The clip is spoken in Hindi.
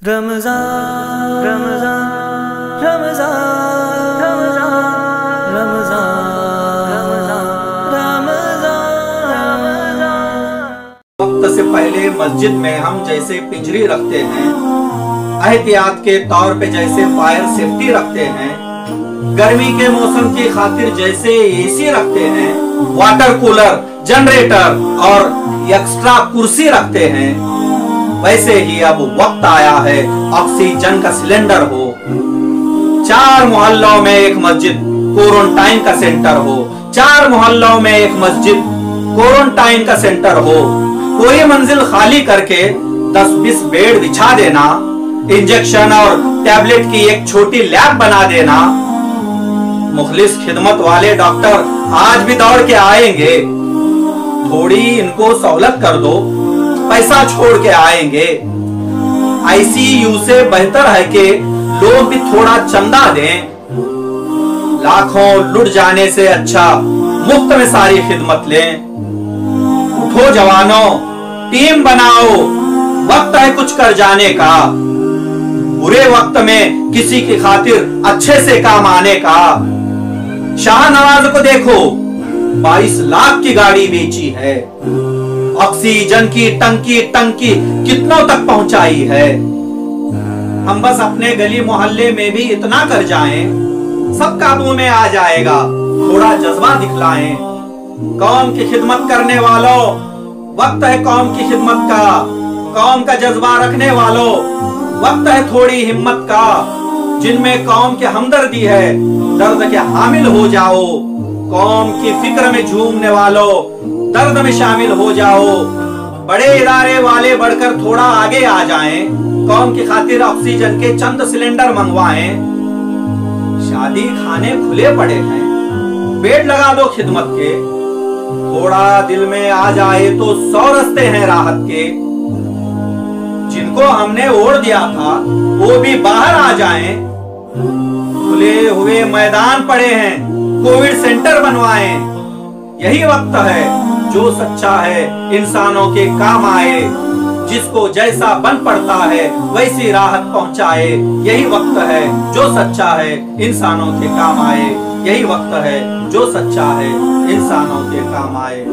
रमज़ान रमज़ान रमज़ान रमज़ान रमज़ान रमज़ान। वक्त से पहले मस्जिद में हम जैसे पिंजरी रखते हैं, एहतियात के तौर पे जैसे फायर सेफ्टी रखते हैं, गर्मी के मौसम की खातिर जैसे एसी रखते हैं, वाटर कूलर, जनरेटर और एक्स्ट्रा कुर्सी रखते हैं, वैसे ही अब वक्त आया है ऑक्सीजन का सिलेंडर हो। 4 मोहल्लों में एक मस्जिद क्वारंटाइन का सेंटर हो, 4 मोहल्लों में एक मस्जिद क्वारंटाइन का सेंटर हो। कोई मंजिल खाली करके 10-20 बेड बिछा देना, इंजेक्शन और टैबलेट की एक छोटी लैब बना देना। मुखलिस खिदमत वाले डॉक्टर आज भी दौड़ के आएंगे, थोड़ी इनको सहूलत कर दो, पैसा छोड़ के आएंगे। आईसीयू से बेहतर है कि लोग भी थोड़ा चंदा दें। लाखों लुट जाने से अच्छा मुफ्त में सारी खिदमत लें। उठो जवानों, टीम बनाओ, वक्त है कुछ कर जाने का। बुरे वक्त में किसी की खातिर अच्छे से काम आने का। शाहनवाज को देखो, 22 लाख की गाड़ी बेची है, ऑक्सीजन की टंकी कितनों तक पहुंचाई है। हम बस अपने गली मोहल्ले में भी इतना कर जाएं, सब काबू में आ जाएगा। थोड़ा जज्बा दिखलाएं। कौम की खिदमत करने वालों, वक्त है कौम की खिदमत का। कौम का जज्बा रखने वालों, वक्त है थोड़ी हिम्मत का। जिनमें कौम की हमदर्दी है, दर्द के हामिल हो जाओ। कौम की फिक्र में झूमने वालों, दर्द में शामिल हो जाओ। बड़े इदारे वाले बढ़कर थोड़ा आगे आ जाएं, कौम की खातिर ऑक्सीजन के चंद सिलेंडर मंगवाएं। शादी खाने खुले पड़े हैं, बेड लगा दो खिदमत के। थोड़ा दिल में आ जाए तो 100 रास्ते हैं राहत के। जिनको हमने ओढ़ दिया था वो भी बाहर आ जाएं। खुले हुए मैदान पड़े हैं, कोविड सेंटर बनवाएं। यही वक्त है जो सच्चा है इंसानों के काम आए। जिसको जैसा बन पड़ता है वैसी राहत पहुंचाए। यही वक्त है जो सच्चा है इंसानों के काम आए। यही वक्त है जो सच्चा है इंसानों के काम आए।